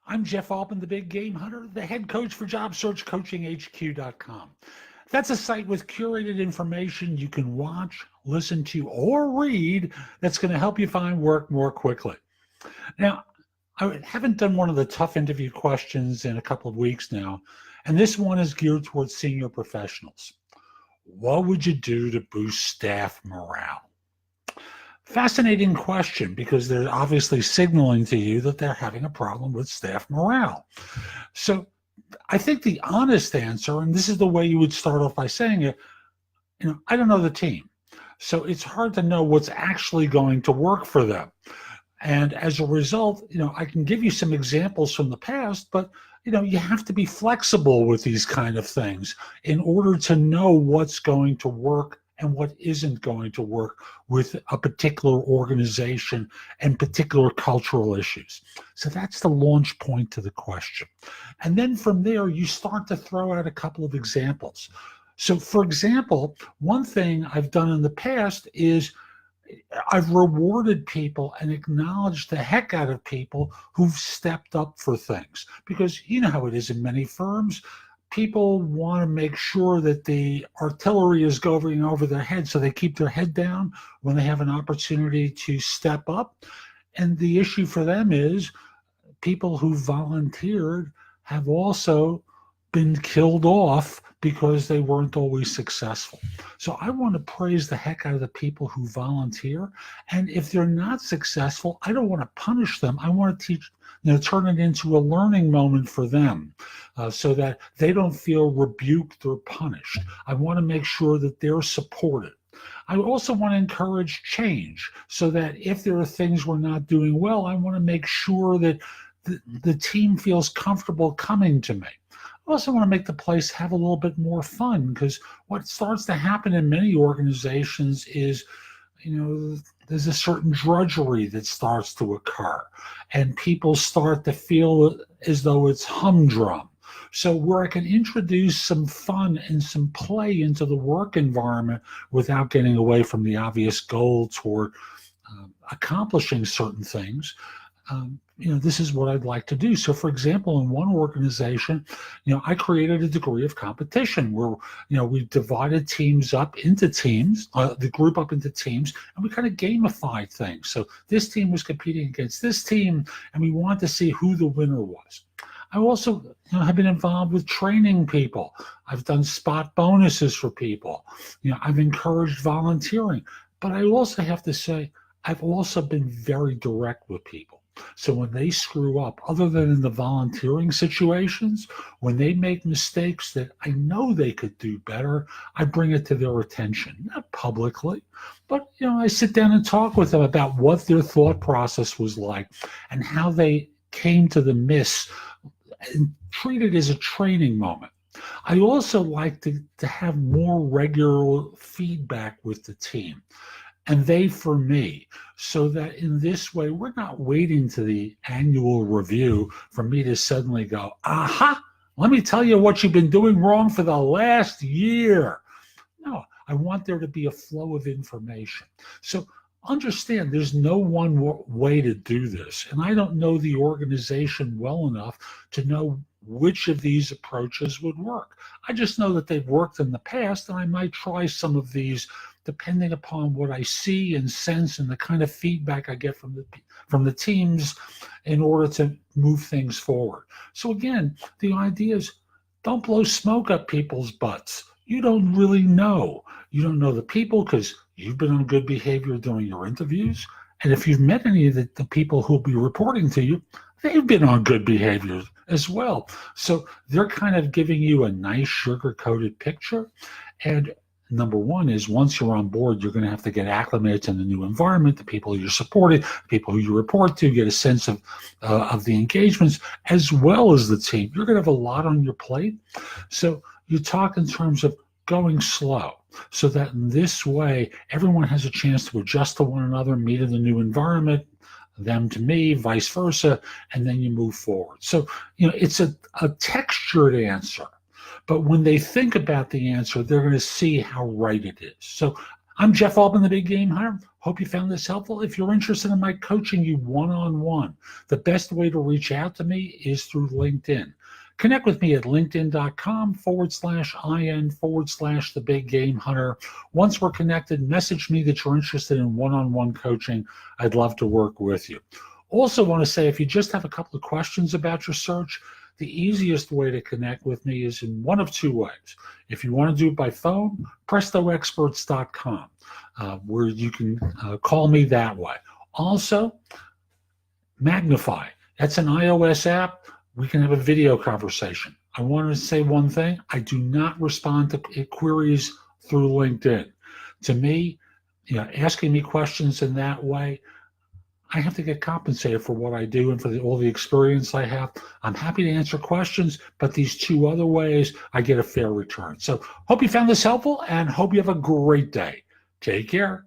I'm Jeff Altman, the Big Game Hunter, the head coach for JobSearchCoachingHQ.com. That's a site with curated information you can watch, listen to, or read that's going to help you find work more quickly. Now, I haven't done one of the tough interview questions in a couple of weeks now, and this one is geared towards senior professionals. What would you do to boost staff morale? Fascinating question, because they're obviously signaling to you that they're having a problem with staff morale. So I think the honest answer, and this is the way you would start off by saying it, I don't know the team. So it's hard to know what's actually going to work for them. And as a result, I can give you some examples from the past, but you have to be flexible with these kind of things in order to know what's going to work and what isn't going to work with a particular organization and particular cultural issues. So that's the launch point to the question. And then from there, you start to throw out a couple of examples. So for example, one thing I've done in the past is I've rewarded people and acknowledged the heck out of people who've stepped up for things. Because you know how it is in many firms. People want to make sure that the artillery is going over their head, so they keep their head down when they have an opportunity to step up. And the issue for them is people who volunteered have also been killed off because they weren't always successful. So I want to praise the heck out of the people who volunteer. And if they're not successful, I don't want to punish them. I want to teach, turn it into a learning moment for them so that they don't feel rebuked or punished. I want to make sure that they're supported. I also want to encourage change so that if there are things we're not doing well, I want to make sure that the team feels comfortable coming to me. I also want to make the place have a little bit more fun, because what starts to happen in many organizations is, there's a certain drudgery that starts to occur, and people start to feel as though it's humdrum. So where I can introduce some fun and some play into the work environment without getting away from the obvious goal toward accomplishing certain things, this is what I'd like to do. So for example, in one organization, I created a degree of competition where, we divided teams up into teams, the group up into teams, and we kind of gamified things. So this team was competing against this team, and we wanted to see who the winner was. I also have been involved with training people. I've done spot bonuses for people. I've encouraged volunteering. But I also have to say, I've also been very direct with people. So when they screw up, other than in the volunteering situations, when they make mistakes that I know they could do better, I bring it to their attention, not publicly, but I sit down and talk with them about what their thought process was like and how they came to the miss, and treat it as a training moment. I also like to have more regular feedback with the team, and they for me, so that in this way, we're not waiting to the annual review for me to suddenly go, aha, let me tell you what you've been doing wrong for the last year. No, I want there to be a flow of information. So understand there's no one way to do this. And I don't know the organization well enough to know which of these approaches would work. I just know that they've worked in the past, and I might try some of these depending upon what I see and sense and the kind of feedback I get from the teams in order to move things forward. So again, the idea is don't blow smoke up people's butts. You don't really know. You don't know the people because you've been on good behavior during your interviews. And if you've met any of the people who'll be reporting to you, they've been on good behavior as well. So they're kind of giving you a nice sugar-coated picture. And number one is once you're on board, you're going to have to get acclimated to the new environment, the people you're supporting, the people who you report to, get a sense of the engagements as well as the team. You're going to have a lot on your plate. So you talk in terms of going slow so that in this way, everyone has a chance to adjust to one another, meet in the new environment, them to me, vice versa, and then you move forward. So, it's a textured answer. But when they think about the answer, they're going to see how right it is. So I'm Jeff Altman, the Big Game Hunter. Hope you found this helpful. If you're interested in my coaching you one-on-one, the best way to reach out to me is through LinkedIn. Connect with me at linkedin.com/IN/the Big Game Hunter. Once we're connected, message me that you're interested in one-on-one coaching. I'd love to work with you. Also want to say, if you just have a couple of questions about your search, the easiest way to connect with me is in one of two ways. If you want to do it by phone, prestoexperts.com, where you can call me that way. Also, Magnify. That's an iOS app. We can have a video conversation. I want to say one thing. I do not respond to queries through LinkedIn. To me, asking me questions in that way, I have to get compensated for what I do and for all the experience I have. I'm happy to answer questions, but these two other ways, I get a fair return. So hope you found this helpful and hope you have a great day. Take care.